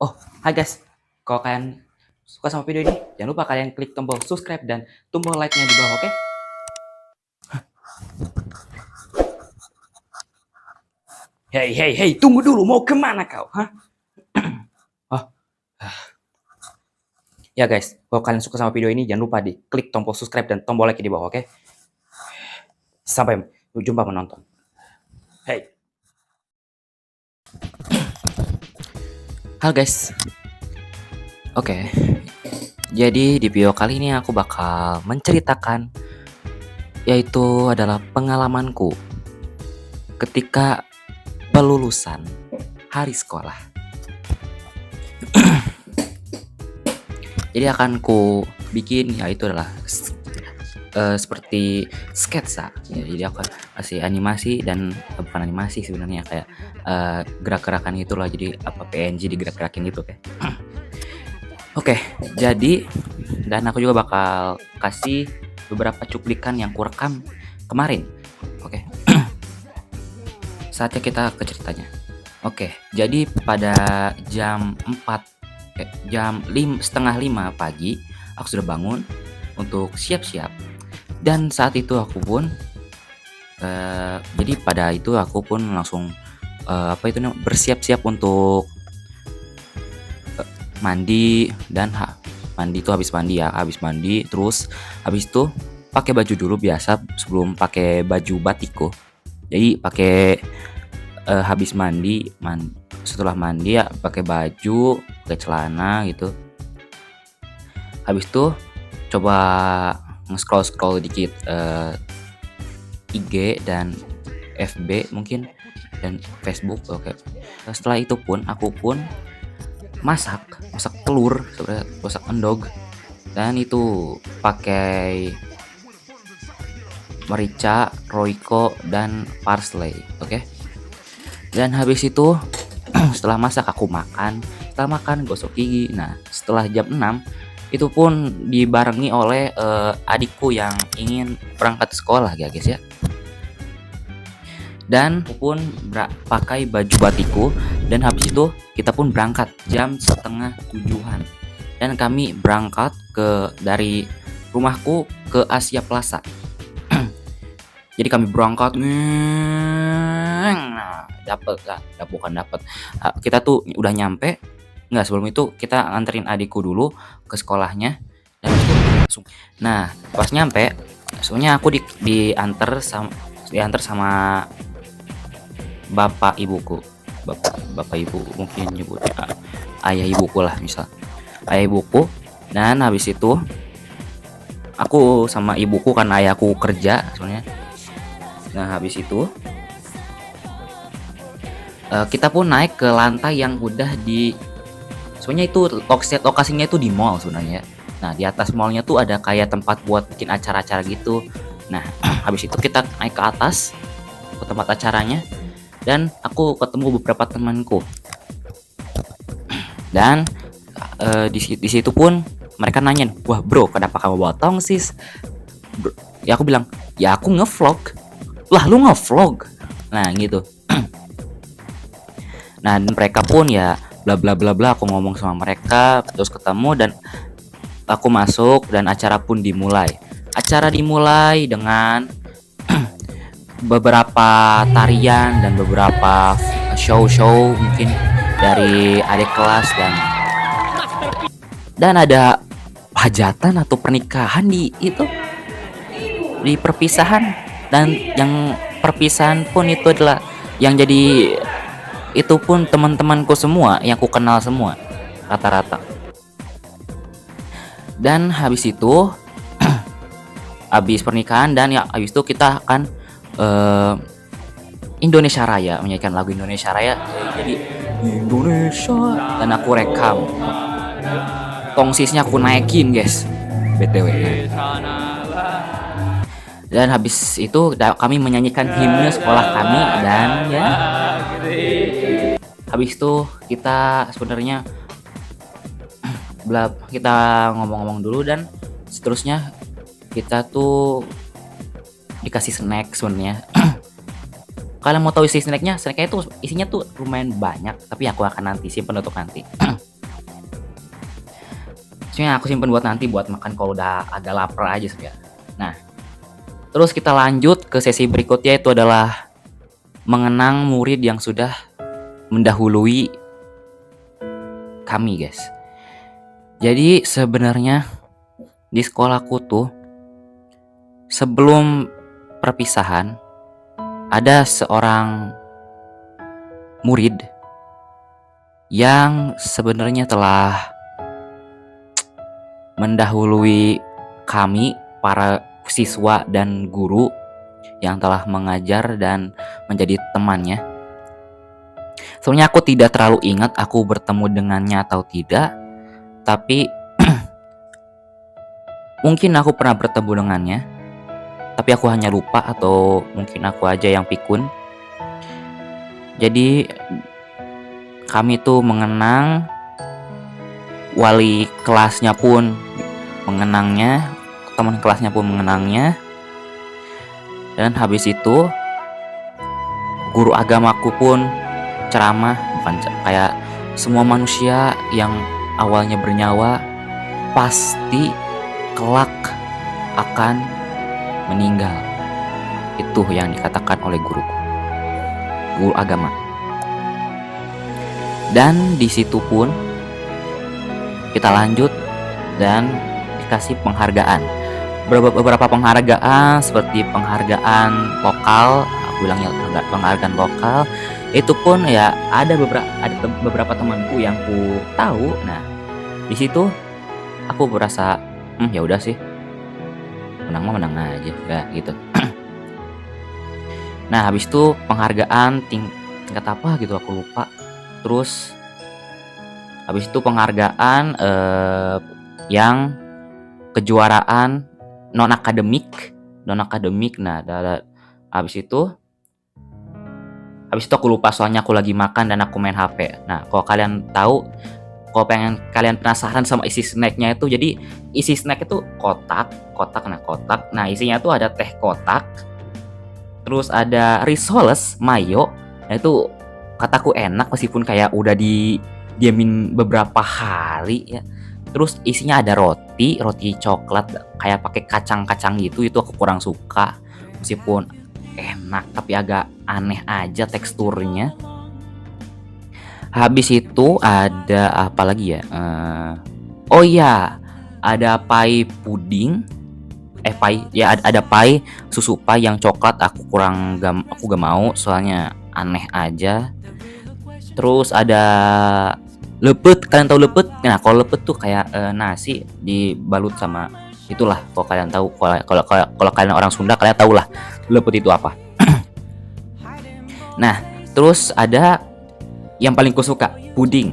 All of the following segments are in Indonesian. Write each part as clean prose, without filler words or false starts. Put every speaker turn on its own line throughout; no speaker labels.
Oh, hai guys. Kalau kalian suka sama video ini, jangan lupa kalian klik tombol subscribe dan tombol like-nya di bawah, oke? Hei, tunggu dulu, mau kemana kau? Hah? Oh, ya guys, kalau kalian suka sama video ini, jangan lupa di klik tombol subscribe dan tombol like di bawah, oke? Sampai jumpa menonton. Hey. Halo guys. Oke. Jadi di video kali ini aku bakal menceritakan yaitu adalah pengalamanku ketika pelulusan hari sekolah. Jadi akan ku bikin yaitu adalah seperti sketsa ya, jadi aku kasih animasi dan bukan animasi sebenarnya kayak gerak-gerakan gitulah, jadi apa PNG digerak-gerakin gitu kayak. Oke, jadi dan aku juga bakal kasih beberapa cuplikan yang kurekam kemarin. Oke. Saatnya kita ke ceritanya. Oke, jadi pada jam 4:30 pagi aku sudah bangun untuk siap-siap. Dan saat itu aku pun jadi pada itu aku pun langsung bersiap-siap untuk mandi dan mandi itu habis mandi terus habis itu pakai baju dulu biasa sebelum pakai baju batiko. Jadi pakai habis mandi setelah mandi ya pakai baju, pakai celana gitu. Habis itu coba nge-scroll dikit IG dan FB mungkin dan Facebook. Oke. Setelah itu pun aku pun masak telur, masak endog, dan itu pakai merica, roiko dan parsley. Oke. Dan habis itu setelah masak aku makan, setelah makan gosok gigi. Nah, setelah jam 6 itu pun dibarengi oleh adikku yang ingin berangkat sekolah ya guys ya. Dan aku pun pakai baju batiku dan habis itu kita pun berangkat jam 6:30-an. Dan kami berangkat dari rumahku ke Asia Plaza. Jadi kami berangkat kita tuh udah nyampe. Nggak, sebelum itu kita nganterin adikku dulu ke sekolahnya dan langsung. Nah, pas nyampe, soalnya aku diantar sama bapak ibuku, bapak ibu mungkin nyebutnya ayah ibuku lah, misal ayah ibuku. Dan habis itu aku sama ibuku kan ayahku kerja sebenarnya. Nah, habis itu kita pun naik ke lantai yang udah sebenarnya itu lokasinya itu di mall sebenarnya. Nah, di atas mallnya tuh ada kayak tempat buat bikin acara-acara gitu. Nah, habis itu kita naik ke atas ke tempat acaranya. Dan aku ketemu beberapa temanku. Dan di situ pun mereka nanyain, "Wah, bro, kenapa kamu bawa tongsis?" Ya aku bilang, "Ya aku ngevlog." "Lah, lu ngevlog?" Nah, gitu. Nah, mereka pun ya bla bla bla bla, aku ngomong sama mereka, terus ketemu dan aku masuk dan acara pun dimulai. Acara dimulai dengan beberapa tarian dan beberapa show mungkin dari adik kelas dan ada hajatan atau pernikahan di perpisahan. Dan yang perpisahan pun itu adalah yang jadi itu pun teman-temanku semua yang aku kenal semua rata-rata. Dan habis itu habis pernikahan dan ya habis itu kita akan Indonesia Raya, menyanyikan lagu Indonesia Raya. Jadi Indonesia, dan aku rekam. Tongsisnya aku naikin guys, BTW. Dan habis itu kami menyanyikan himne sekolah kami. Dan ya habis itu kita sebenarnya kita ngomong-ngomong dulu dan seterusnya kita tuh dikasih snack sebenarnya. Kalian mau tahu isi snacknya? Snacknya itu isinya tuh lumayan banyak, tapi aku akan nanti simpen untuk nanti. Soalnya aku simpen buat nanti buat makan kalau udah agak lapar aja sebenarnya. Nah, terus kita lanjut ke sesi berikutnya, itu adalah mengenang murid yang sudah mendahului kami, guys. Jadi sebenarnya di sekolahku tuh sebelum perpisahan ada seorang murid yang sebenarnya telah mendahului kami para siswa dan guru yang telah mengajar dan menjadi temannya. Sebenarnya aku tidak terlalu ingat aku bertemu dengannya atau tidak, tapi mungkin aku pernah bertemu dengannya, tapi aku hanya lupa atau mungkin aku aja yang pikun. Jadi kami tuh mengenang, wali kelasnya pun mengenangnya, teman kelasnya pun mengenangnya. Dan habis itu guru agamaku pun ceramah, bukan kayak semua manusia yang awalnya bernyawa pasti kelak akan meninggal. Itu yang dikatakan oleh guru agama. Dan di situ pun kita lanjut dan dikasih penghargaan. Beberapa penghargaan seperti penghargaan lokal, aku bilangnya penghargaan lokal. Itu pun ya ada beberapa temanku yang ku tahu. Nah, di situ aku berasa ya udah sih, menang mah menang aja ya gitu. Nah, habis itu penghargaan tingkat apa gitu aku lupa. Terus habis itu penghargaan yang kejuaraan non akademik. Nah, habis itu aku lupa soalnya aku lagi makan dan aku main HP. Nah, kalau kalian tahu, kalau pengen kalian penasaran sama isi snacknya itu, jadi isi snack itu kotak. Nah, isinya tuh ada teh kotak, terus ada risoles mayo. Nah, itu kataku enak meskipun kayak udah diamin beberapa hari ya. Terus isinya ada roti coklat kayak pakai kacang-kacang gitu. Itu aku kurang suka, meskipun enak tapi agak aneh aja teksturnya. Habis itu ada apa lagi ya? Oh iya, ada pai puding. Ada pai susu pai yang coklat. Aku gak mau soalnya aneh aja. Terus ada lepet. Kalian tahu lepet? Nah, kalau lepet tuh kayak nasi dibalut sama itulah. Kalau kalian tahu, kalau kalian orang Sunda kalian tahu lah lepet itu apa. Nah, terus ada yang paling kusuka, puding.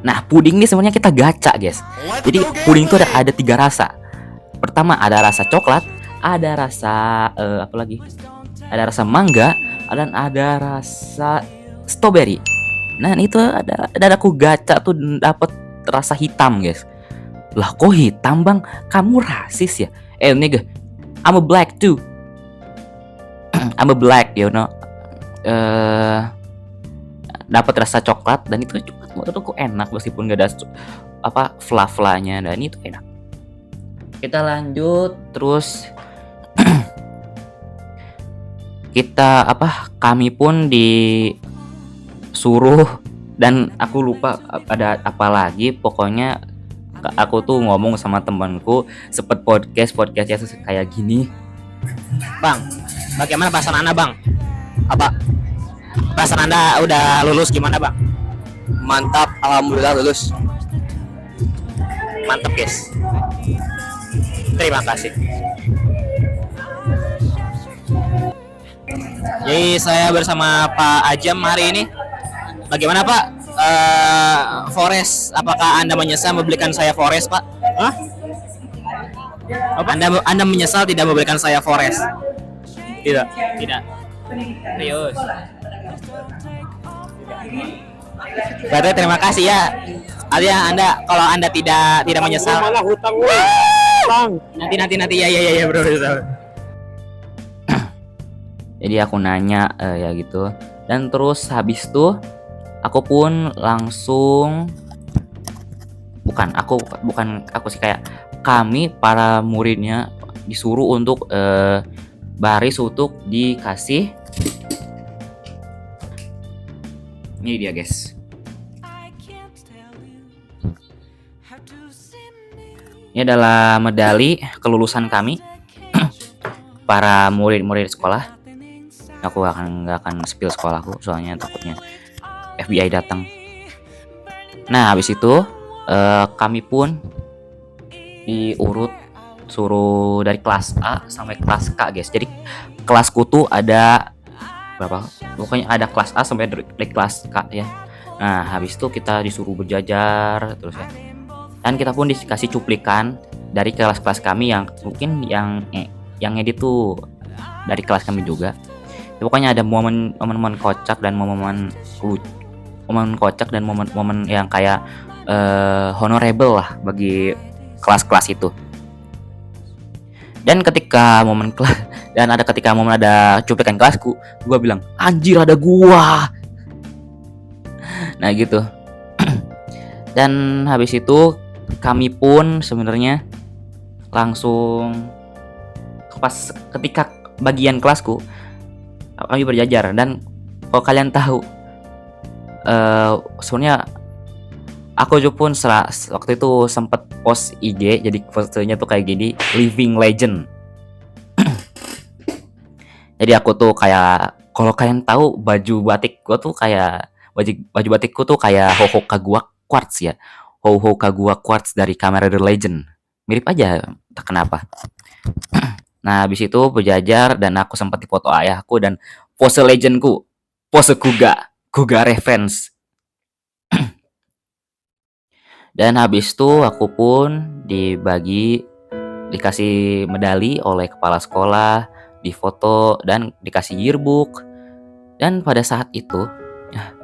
Nah, puding ini sebenarnya kita gacha, guys. Jadi puding itu ada 3 rasa. Pertama ada rasa coklat, ada rasa apa lagi? Ada rasa mangga, dan ada rasa strawberry. Nah, itu ada aku gacha tuh dapat rasa hitam, guys. Lah, kok hitam, Bang? Kamu rasis ya? Nigga, I'm a black too. I'm a black, you know. Dapat rasa coklat, dan itu coklat menurutku enak meskipun gak ada fla-flanya, dan itu enak. Kita lanjut terus. Kami pun disuruh, dan aku lupa ada apa lagi. Pokoknya aku tuh ngomong sama temanku sepet podcast ya kayak gini. Bang, bagaimana perasaan Anda, Bang? Apa perasaan Anda udah lulus gimana, Bang?
Mantap, alhamdulillah lulus.
Mantap, guys. Terima kasih. Jadi saya bersama Pak Ajam hari ini. Bagaimana, Pak? Forest, apakah Anda menyesal membelikan saya Forest, Pak? Hah? Anda menyesal tidak membelikan saya Forest? Tidak. Serius. Berarti terima kasih ya. Artinya kalau Anda tidak menyesal.
Malah hutang. Bang.
Nanti ya bro. Jadi aku nanya ya gitu. Dan terus habis itu aku pun langsung bukan aku sih, kayak kami para muridnya disuruh untuk baris untuk dikasih. Ini dia guys. Ini adalah medali kelulusan kami para murid-murid sekolah. Aku nggak akan spill sekolahku soalnya takutnya FBI datang. Nah habis itu kami pun diurut suruh dari kelas A sampai kelas K guys. Jadi kelasku tuh ada berapa? Pokoknya ada kelas A sampai dari kelas K ya. Nah habis itu kita disuruh berjajar terus ya. Dan kita pun dikasih cuplikan dari kelas-kelas kami yang mungkin yang edit tuh dari kelas kami juga. Ya, pokoknya ada momen-momen kocak dan momen kocak dan momen yang kayak honorable lah bagi kelas-kelas itu. Dan ketika momen ada cuplikan kelasku, gua bilang anjir ada gua. Nah gitu. Dan habis itu kami pun sebenarnya langsung pas ketika bagian kelasku kami berjajar. Dan kalau kalian tahu sebenarnya aku pun waktu itu sempat post IG, jadi fotonya tuh kayak gini, living legend. Jadi aku tuh kayak, kalau kalian tahu baju batik gua tuh kayak baju batikku tuh kayak Ho Kagura Quartz ya. Ho Kagura Quartz dari Kamen Rider Legend. Mirip aja, tak kenapa. Nah, habis itu berjajar dan aku sempat dipoto ayahku dan pose legendku, pose Kuga reference. Dan habis itu aku pun dikasih medali oleh kepala sekolah, difoto dan dikasih yearbook. Dan pada saat itu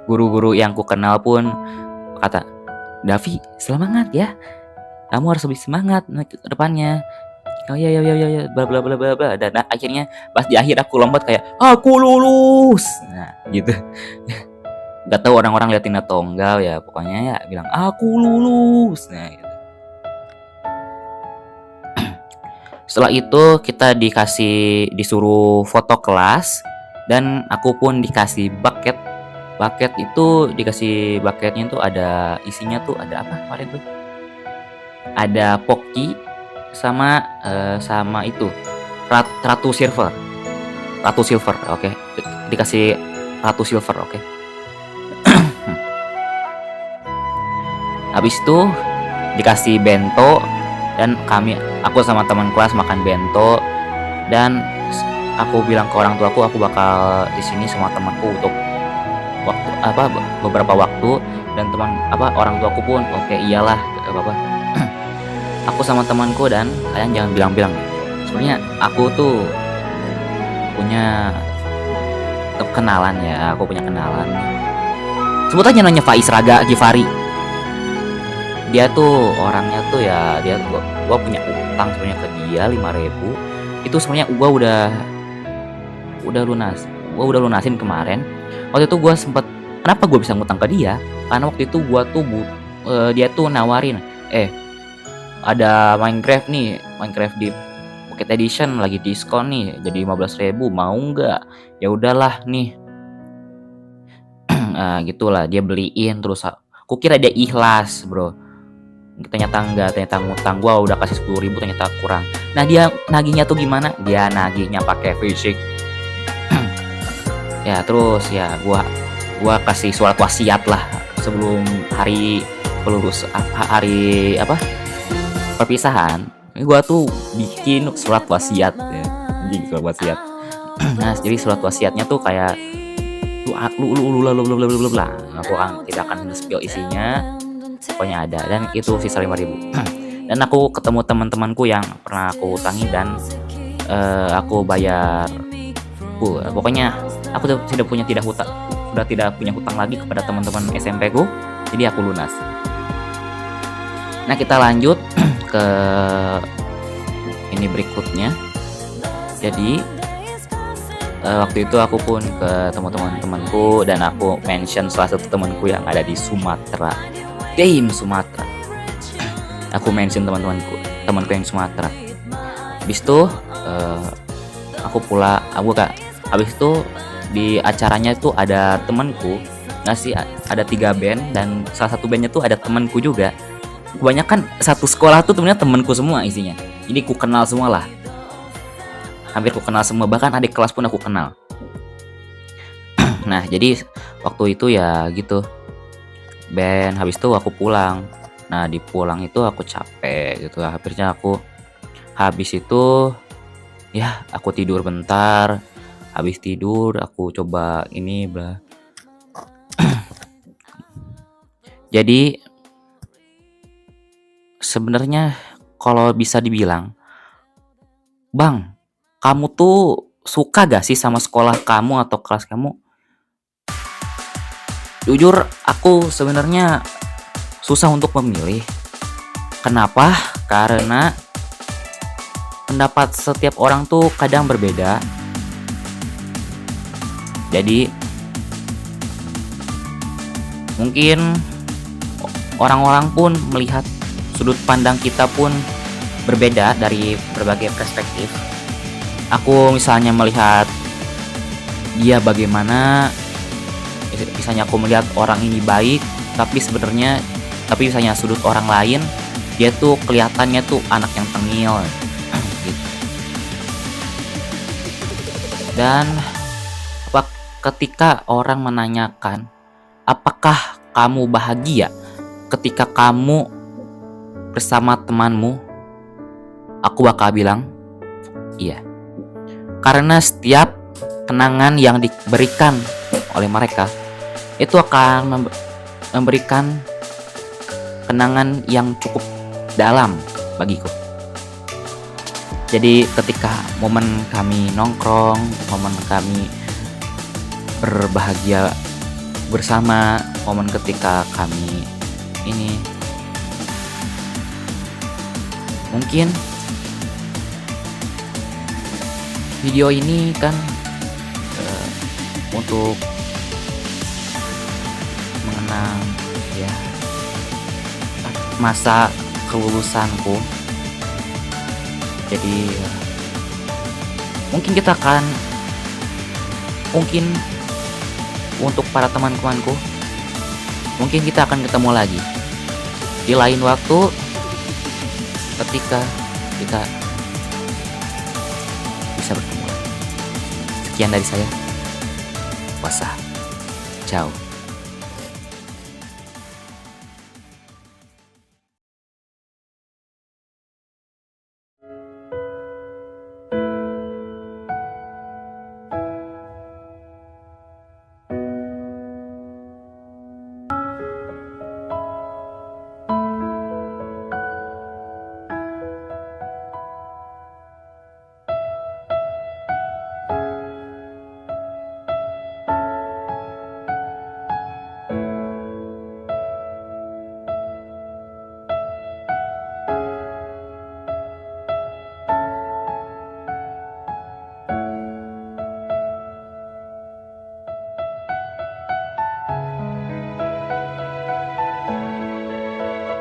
guru-guru yang ku kenal pun kata, "Davi, semangat ya. Kamu harus lebih semangat ke depannya." Oh ya bla bla bla bla bla. Dan akhirnya pas di akhir aku lompat kayak aku lulus. Nah, gitu. Gak tahu orang-orang liatin atau enggak ya, pokoknya ya bilang aku lulus. Nah, gitu. Setelah itu kita disuruh foto kelas dan aku pun dikasih bucket. Bucketnya tuh ada isinya tuh ada apa kemarin tuh? Ada Pocky sama itu Ratu Silver. Oke. Dikasih Ratu Silver, oke. Habis itu dikasih bento dan aku sama teman kelas makan bento. Dan aku bilang ke orang tuaku aku bakal di sini sama temanku untuk beberapa waktu. Dan orang tuaku pun oke, iyalah apa aku sama temanku. Dan kalian jangan bilang-bilang, sebenarnya aku tuh punya kenalan ya, sebut aja namanya Faiz Raga Givari. Dia tuh orangnya tuh ya, gua punya utang sebenarnya ke dia 5.000. Itu sebenarnya gua udah lunasin kemarin. Waktu itu gua kenapa gua bisa ngutang ke dia? Karena waktu itu gua tuh dia tuh nawarin, ada Minecraft di Pocket Edition lagi diskon nih, jadi 15.000, mau nggak? Ya udahlah nih. Gitulah dia beliin, terus aku kira dia ikhlas, bro. Ternyata enggak, ternyata ngutang. Gua udah kasih 10.000 ternyata kurang. Nah, dia nagihnya tuh gimana? Dia nagihnya pakai fisik. Ya, terus ya gua kasih surat wasiat lah sebelum hari perpisahan. Gua tuh bikin surat wasiat ya. Surat wasiat. Nah, jadi surat wasiatnya tuh kayak lu aku tidak akan spill isinya. Pokoknya ada, dan itu sisa 5.000. Dan aku ketemu teman-temanku yang pernah aku utangi dan aku bayar. Pokoknya aku sudah tidak punya hutang lagi kepada teman-teman SMP ku, jadi aku lunas. Nah, kita lanjut ke ini berikutnya. Jadi waktu itu aku pun ke teman-temanku dan aku mention salah satu temanku yang ada di Sumatera. Sumatera. Aku mention temanku yang Sumatera. Habis itu habis itu di acaranya itu ada temanku ngasih ada 3 band dan salah satu bandnya tuh ada temanku juga. Kebanyakan satu sekolah tuh temennya temanku semua isinya. Jadi ku kenal semua lah. Hampir ku kenal semua, bahkan adik kelas pun aku kenal. Nah, jadi waktu itu ya gitu. Band habis itu aku pulang. Nah, di pulang itu aku capek gitu. Akhirnya aku habis itu ya aku tidur bentar. Habis tidur aku coba ini bla. Jadi sebenarnya kalau bisa dibilang, Bang, kamu tuh suka gak sih sama sekolah kamu atau kelas kamu? Jujur, aku sebenarnya susah untuk memilih. Kenapa? Karena pendapat setiap orang tuh kadang berbeda. Jadi mungkin orang-orang pun melihat sudut pandang kita pun berbeda dari berbagai perspektif. Aku misalnya melihat dia bagaimana, misalnya aku melihat orang ini baik, tapi misalnya sudut orang lain dia tuh kelihatannya tuh anak yang tengil gitu. Dan ketika orang menanyakan apakah kamu bahagia ketika kamu bersama temanmu, aku bakal bilang iya. Karena setiap kenangan yang diberikan oleh mereka itu akan memberikan kenangan yang cukup dalam bagiku. Jadi ketika momen kami nongkrong, momen kami berbahagia bersama, momen ketika kami ini mungkin video ini kan untuk mengenang ya masa kelulusanku. Jadi mungkin untuk para teman-temanku, mungkin kita akan ketemu lagi di lain waktu ketika kita bisa bertemu lagi. Sekian dari saya. Ciao.